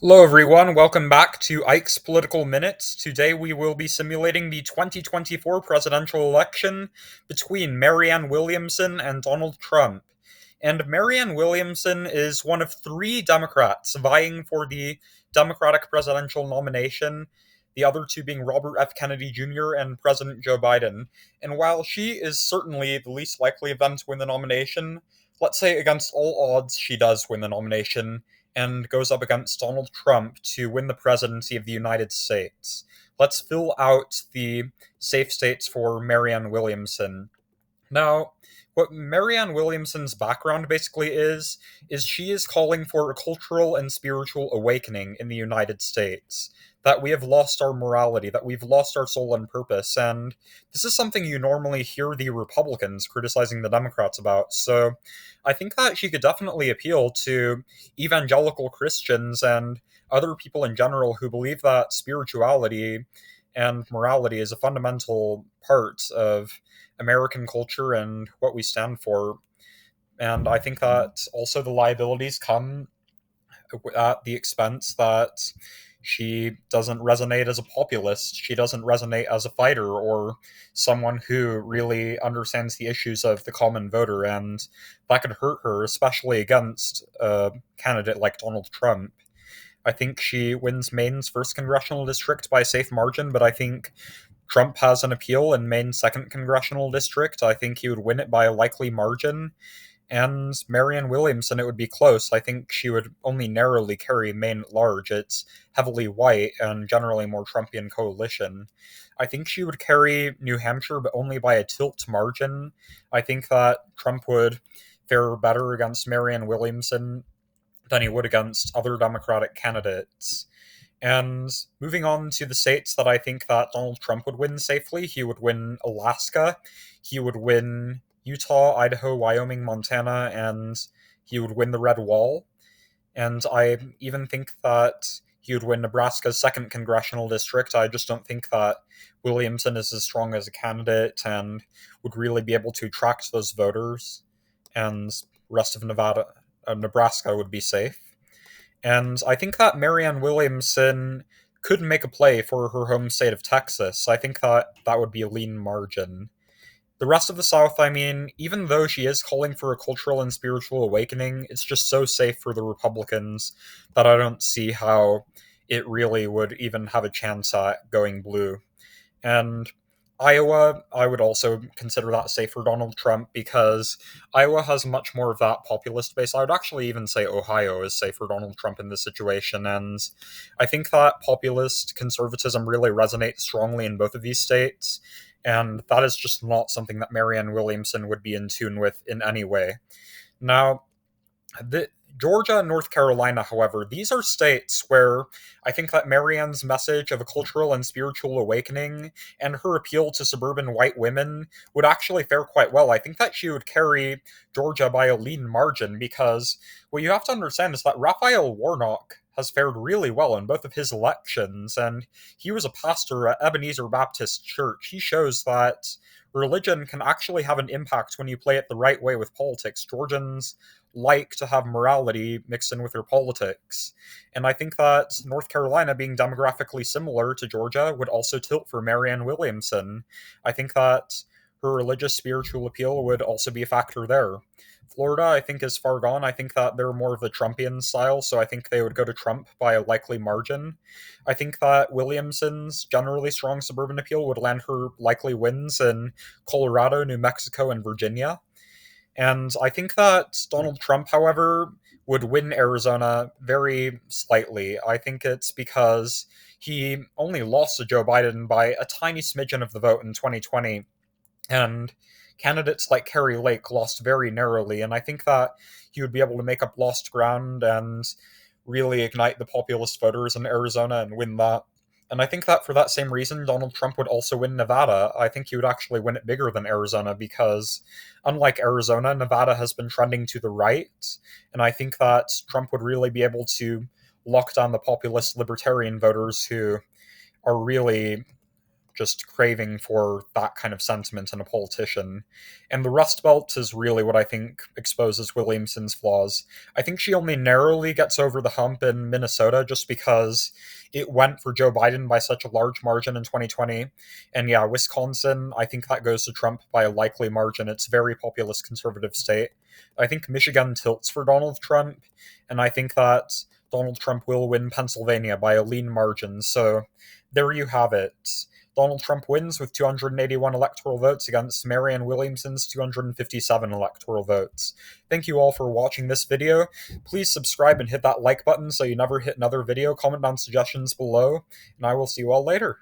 Hello, everyone. Welcome back to Ike's Political Minutes. Today we will be simulating the 2024 presidential election between Marianne Williamson and Donald Trump. And Marianne Williamson is one of three Democrats vying for the Democratic presidential nomination, the other two being Robert F. Kennedy Jr. and President Joe Biden. And while she is certainly the least likely of them to win the nomination, let's say against all odds she does win the nomination and goes up against Donald Trump to win the presidency of the United States. Let's fill out the safe states for Marianne Williamson. Now, what Marianne Williamson's background basically is she is calling for a cultural and spiritual awakening in the United States. That we have lost our morality, that we've lost our soul and purpose, and this is something you normally hear the Republicans criticizing the Democrats about. So I think that she could definitely appeal to evangelical Christians and other people in general who believe that spirituality and morality is a fundamental part of American culture and what we stand for. And I think that also the liabilities come at the expense that she doesn't resonate as a populist. She doesn't resonate as a fighter or someone who really understands the issues of the common voter. And that could hurt her, especially against a candidate like Donald Trump. I think she wins Maine's first congressional district by a safe margin, but I think Trump has an appeal in Maine's second congressional district. I think he would win it by a likely margin. And Marianne Williamson, it would be close. I think she would only narrowly carry Maine at large. It's heavily white and generally more Trumpian coalition. I think she would carry New Hampshire, but only by a tilt margin. I think that Trump would fare better against Marianne Williamson than he would against other Democratic candidates. And moving on to the states that I think that Donald Trump would win safely, he would win Alaska, he would win Utah, Idaho, Wyoming, Montana, and he would win the Red Wall. And I even think that he would win Nebraska's second congressional district. I just don't think that Williamson is as strong as a candidate and would really be able to attract those voters. And the rest of Nebraska would be safe. And I think that Marianne Williamson could make a play for her home state of Texas. I think that that would be a lean margin. The rest of the South, I mean, even though she is calling for a cultural and spiritual awakening, it's just so safe for the Republicans that I don't see how it really would even have a chance at going blue. And Iowa, I would also consider that safe for Donald Trump because Iowa has much more of that populist base. I would actually even say Ohio is safe for Donald Trump in this situation. And I think that populist conservatism really resonates strongly in both of these states. And that is just not something that Marianne Williamson would be in tune with in any way. Now, Georgia and North Carolina, however, these are states where I think that Marianne's message of a cultural and spiritual awakening and her appeal to suburban white women would actually fare quite well. I think that she would carry Georgia by a lean margin because what you have to understand is that Raphael Warnock has fared really well in both of his elections, and he was a pastor at Ebenezer Baptist Church. He shows that religion can actually have an impact when you play it the right way with politics. Georgians like to have morality mixed in with their politics. And I think that North Carolina, being demographically similar to Georgia, would also tilt for Marianne Williamson. I think that her religious spiritual appeal would also be a factor there. Florida, I think, is far gone. I think that they're more of the Trumpian style, so I think they would go to Trump by a likely margin. I think that Williamson's generally strong suburban appeal would land her likely wins in Colorado, New Mexico, and Virginia. And I think that Donald Trump, however, would win Arizona very slightly. I think it's because he only lost to Joe Biden by a tiny smidgen of the vote in 2020. And candidates like Kerry Lake lost very narrowly. And I think that he would be able to make up lost ground and really ignite the populist voters in Arizona and win that. And I think that for that same reason, Donald Trump would also win Nevada. I think he would actually win it bigger than Arizona because, unlike Arizona, Nevada has been trending to the right. And I think that Trump would really be able to lock down the populist libertarian voters who are really just craving for that kind of sentiment in a politician. And the Rust Belt is really what I think exposes Williamson's flaws. I think she only narrowly gets over the hump in Minnesota just because it went for Joe Biden by such a large margin in 2020. And yeah, Wisconsin, I think that goes to Trump by a likely margin. It's a very populist conservative state. I think Michigan tilts for Donald Trump, and I think that Donald Trump will win Pennsylvania by a lean margin. So there you have it. Donald Trump wins with 281 electoral votes against Marianne Williamson's 257 electoral votes. Thank you all for watching this video. Please subscribe and hit that like button so you never hit another video. Comment down suggestions below, and I will see you all later.